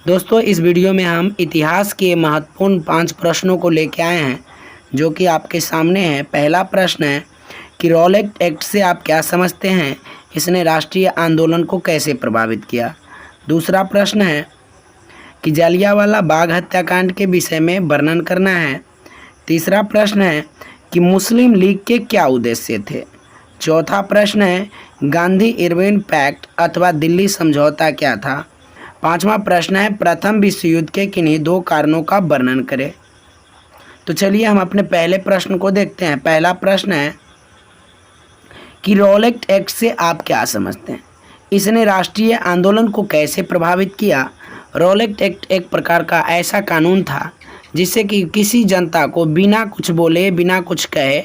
दोस्तों इस वीडियो में हम इतिहास के महत्वपूर्ण 5 प्रश्नों को लेके आए हैं जो कि आपके सामने है। पहला प्रश्न है कि रॉलेट एक्ट से आप क्या समझते हैं, इसने राष्ट्रीय आंदोलन को कैसे प्रभावित किया। दूसरा प्रश्न है कि जलियांवाला बाग हत्याकांड के विषय में वर्णन करना है। तीसरा प्रश्न है कि मुस्लिम लीग के क्या उद्देश्य थे। चौथा प्रश्न है गांधी इरविन पैक्ट अथवा दिल्ली समझौता क्या था। पांचवा प्रश्न है प्रथम विश्व युद्ध के किन्हीं 2 कारणों का वर्णन करें। तो चलिए हम अपने पहले प्रश्न को देखते हैं। पहला प्रश्न है कि रॉलेट एक्ट से आप क्या समझते हैं, इसने राष्ट्रीय आंदोलन को कैसे प्रभावित किया। रॉलेट एक्ट एक प्रकार का ऐसा कानून था जिससे कि किसी जनता को बिना कुछ बोले बिना कुछ कहे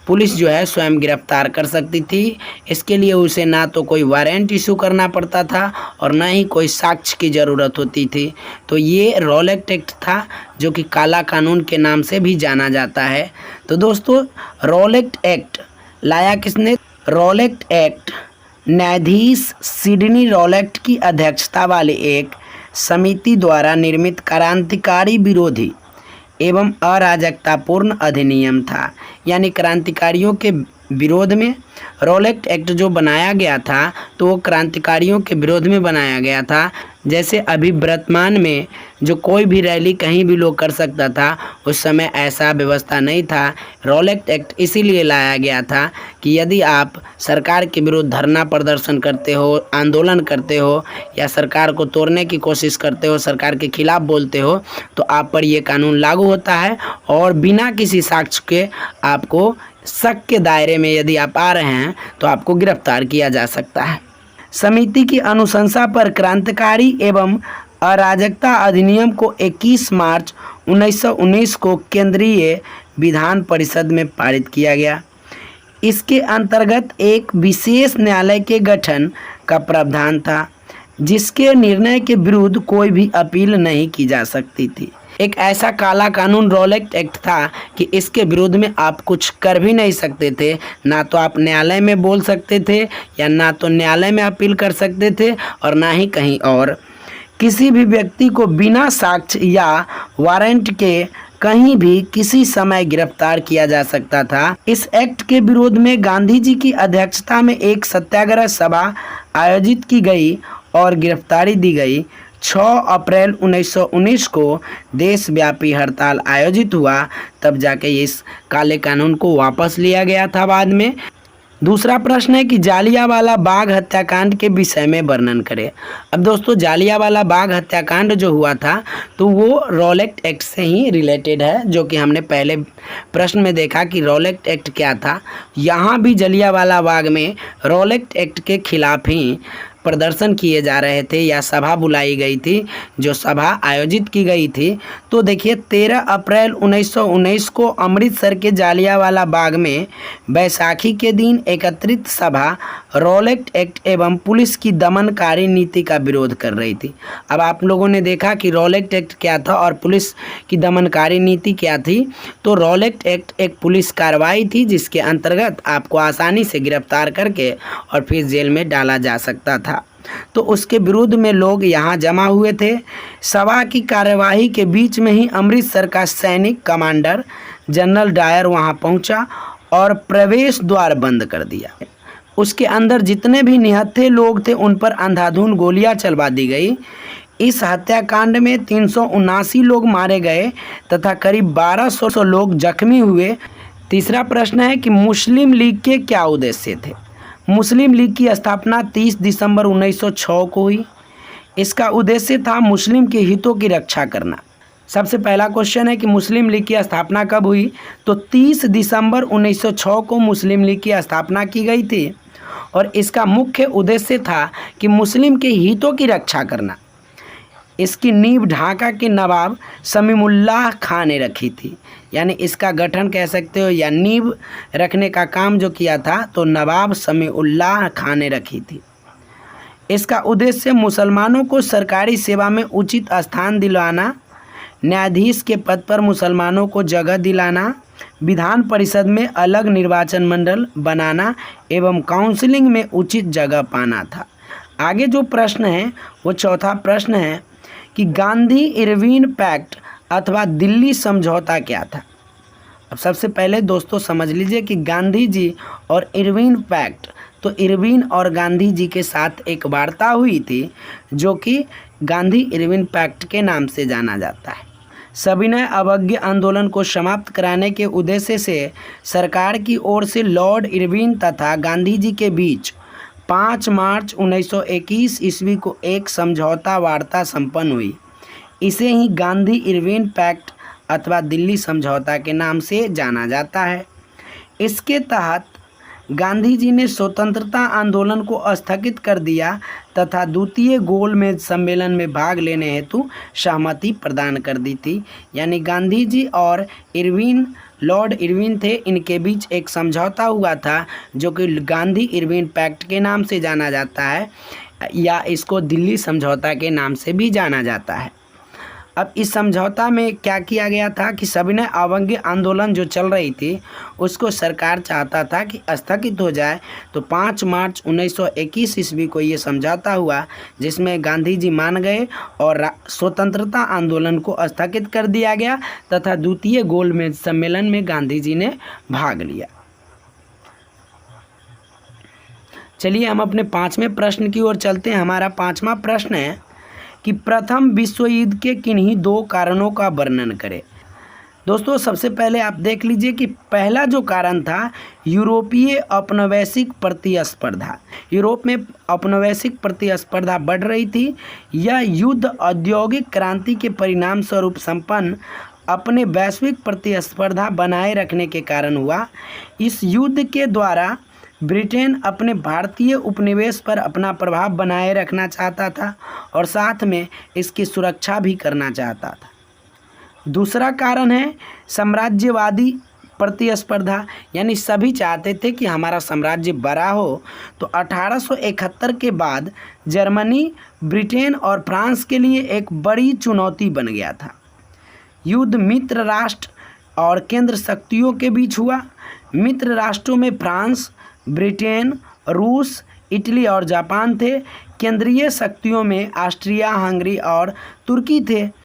पुलिस जो है स्वयं गिरफ्तार कर सकती थी। इसके लिए उसे ना तो कोई वारंट इशू करना पड़ता था और ना ही कोई साक्ष्य की ज़रूरत होती थी। तो ये रॉलेट एक्ट था जो कि काला कानून के नाम से भी जाना जाता है। तो दोस्तों रॉलेट एक्ट लाया किसने। रॉलेट एक्ट न्यायाधीश सिडनी रॉलेट की अध्यक्षता वाली एक समिति द्वारा निर्मित क्रांतिकारी विरोधी एवं अराजकतापूर्ण अधिनियम था। यानी क्रांतिकारियों के विरोध में रॉलेट एक्ट जो बनाया गया था तो वो क्रांतिकारियों के विरोध में बनाया गया था। जैसे अभी वर्तमान में जो कोई भी रैली कहीं भी लोग कर सकता था, उस समय ऐसा व्यवस्था नहीं था। रॉलेट एक्ट इसीलिए लाया गया था कि यदि आप सरकार के विरुद्ध धरना प्रदर्शन करते हो, आंदोलन करते हो या सरकार को तोड़ने की कोशिश करते हो, सरकार के खिलाफ बोलते हो, तो आप पर ये कानून लागू होता है और बिना किसी साक्ष्य के आपको शक के दायरे में यदि आप आ रहे हैं तो आपको गिरफ्तार किया जा सकता है। समिति की अनुशंसा पर क्रांतिकारी एवं अराजकता अधिनियम को 21 मार्च 1919 को केंद्रीय विधान परिषद में पारित किया गया। इसके अंतर्गत एक विशेष न्यायालय के गठन का प्रावधान था जिसके निर्णय के विरुद्ध कोई भी अपील नहीं की जा सकती थी। एक ऐसा काला कानून रॉलेट एक्ट था कि इसके विरोध में आप कुछ कर भी नहीं सकते थे। ना तो आप न्यायालय में बोल सकते थे या ना तो न्यायालय में अपील कर सकते थे और ना ही कहीं और। किसी भी व्यक्ति को बिना साक्ष्य या वारंट के कहीं भी किसी समय गिरफ्तार किया जा सकता था। इस एक्ट के विरोध में गांधी जी की अध्यक्षता में एक सत्याग्रह सभा आयोजित की गई और गिरफ्तारी दी गई। 6 अप्रैल 1919 को देशव्यापी हड़ताल आयोजित हुआ, तब जाके इस काले कानून को वापस लिया गया था बाद में। दूसरा प्रश्न है कि जलियांवाला बाग हत्याकांड के विषय में वर्णन करें। अब दोस्तों जलियांवाला बाग हत्याकांड जो हुआ था तो वो रॉलेट एक्ट से ही रिलेटेड है, जो कि हमने पहले प्रश्न में देखा कि रॉलेट एक्ट क्या था। यहाँ भी जलियांवाला बाग में रॉलेट एक्ट के खिलाफ ही प्रदर्शन किए जा रहे थे या सभा बुलाई गई थी, जो सभा आयोजित की गई थी। तो देखिए 13 अप्रैल 1919 को अमृतसर के जलियांवाला बाग में बैसाखी के दिन एकत्रित सभा रॉलेट एक्ट एवं पुलिस की दमनकारी नीति का विरोध कर रही थी। अब आप लोगों ने देखा कि रॉलेट एक्ट क्या था और पुलिस की दमनकारी नीति क्या थी। तो रॉलेट एक्ट एक पुलिस कार्रवाई थी जिसके अंतर्गत आपको आसानी से गिरफ्तार करके और फिर जेल में डाला जा सकता था। तो उसके विरुद्ध में लोग यहाँ जमा हुए थे। सभा की कार्यवाही के बीच में ही अमृतसर का सैनिक कमांडर जनरल डायर वहाँ पहुँचा और प्रवेश द्वार बंद कर दिया। उसके अंदर जितने भी निहत्थे लोग थे उन पर अंधाधुंध गोलियां चलवा दी गई। इस हत्याकांड में 379 लोग मारे गए तथा करीब 1200 लोग जख्मी हुए। तीसरा प्रश्न है कि मुस्लिम लीग के क्या उद्देश्य थे। मुस्लिम लीग की स्थापना 30 दिसंबर 1906 को हुई। इसका उद्देश्य था मुस्लिम के हितों की रक्षा करना। सबसे पहला क्वेश्चन है कि मुस्लिम लीग की स्थापना कब हुई, तो 30 दिसंबर 1906 को मुस्लिम लीग की स्थापना की गई थी और इसका मुख्य उद्देश्य था कि मुस्लिम के हितों की रक्षा करना। इसकी नींव ढाका के नवाब शमीउल्लाह खां ने रखी थी। यानी इसका गठन कह सकते हो या नींव रखने का काम जो किया था तो नवाब शमीउल्लाह खां ने रखी थी। इसका उद्देश्य मुसलमानों को सरकारी सेवा में उचित स्थान दिलाना, न्यायाधीश के पद पर मुसलमानों को जगह दिलाना, विधान परिषद में अलग निर्वाचन मंडल बनाना एवं काउंसिलिंग में उचित जगह पाना था। आगे जो प्रश्न है वो चौथा प्रश्न है कि गांधी इरविन पैक्ट अथवा दिल्ली समझौता क्या था। अब सबसे पहले दोस्तों समझ लीजिए कि गांधी जी और इरविन पैक्ट, तो इरविन और गांधी जी के साथ एक वार्ता हुई थी जो कि गांधी इरविन पैक्ट के नाम से जाना जाता है। सविनय अवज्ञा आंदोलन को समाप्त कराने के उद्देश्य से सरकार की ओर से लॉर्ड इरविन तथा गांधी जी के बीच 5 मार्च 1921 ईस्वी को एक समझौता वार्ता संपन्न हुई। इसे ही गांधी इरविन पैक्ट अथवा दिल्ली समझौता के नाम से जाना जाता है। इसके तहत गांधी जी ने स्वतंत्रता आंदोलन को स्थगित कर दिया तथा द्वितीय गोलमेज सम्मेलन में भाग लेने हेतु सहमति प्रदान कर दी थी। यानी गांधी जी और इरविन, लॉर्ड इरविन थे, इनके बीच एक समझौता हुआ था जो कि गांधी इरविन पैक्ट के नाम से जाना जाता है या इसको दिल्ली समझौता के नाम से भी जाना जाता है। अब इस समझौता में क्या किया गया था कि सविनय अवज्ञा आंदोलन जो चल रही थी उसको सरकार चाहता था कि स्थगित हो जाए, तो 5 मार्च 1921 ईस्वी को ये समझौता हुआ जिसमें गांधी जी मान गए और स्वतंत्रता आंदोलन को स्थगित कर दिया गया तथा द्वितीय गोलमेज सम्मेलन में गांधी जी ने भाग लिया। चलिए हम अपने 5वें प्रश्न की ओर चलते हैं। हमारा 5वां प्रश्न है कि प्रथम विश्व युद्ध के किन्हीं 2 कारणों का वर्णन करें। दोस्तों सबसे पहले आप देख लीजिए कि पहला जो कारण था यूरोपीय औपनिवेशिक प्रतिस्पर्धा। यूरोप में औपनिवेशिक प्रतिस्पर्धा बढ़ रही थी। यह युद्ध औद्योगिक क्रांति के परिणाम स्वरूप संपन्न अपने वैश्विक प्रतिस्पर्धा बनाए रखने के कारण हुआ। इस युद्ध के द्वारा ब्रिटेन अपने भारतीय उपनिवेश पर अपना प्रभाव बनाए रखना चाहता था और साथ में इसकी सुरक्षा भी करना चाहता था। दूसरा कारण है साम्राज्यवादी प्रतिस्पर्धा, यानी सभी चाहते थे कि हमारा साम्राज्य बड़ा हो। तो 1871 के बाद जर्मनी, ब्रिटेन और फ्रांस के लिए एक बड़ी चुनौती बन गया था। युद्ध मित्र राष्ट्र और केंद्र शक्तियों के बीच हुआ। मित्र राष्ट्रों में फ्रांस, ब्रिटेन, रूस, इटली और जापान थे। केंद्रीय शक्तियों में ऑस्ट्रिया, हंगरी और तुर्की थे।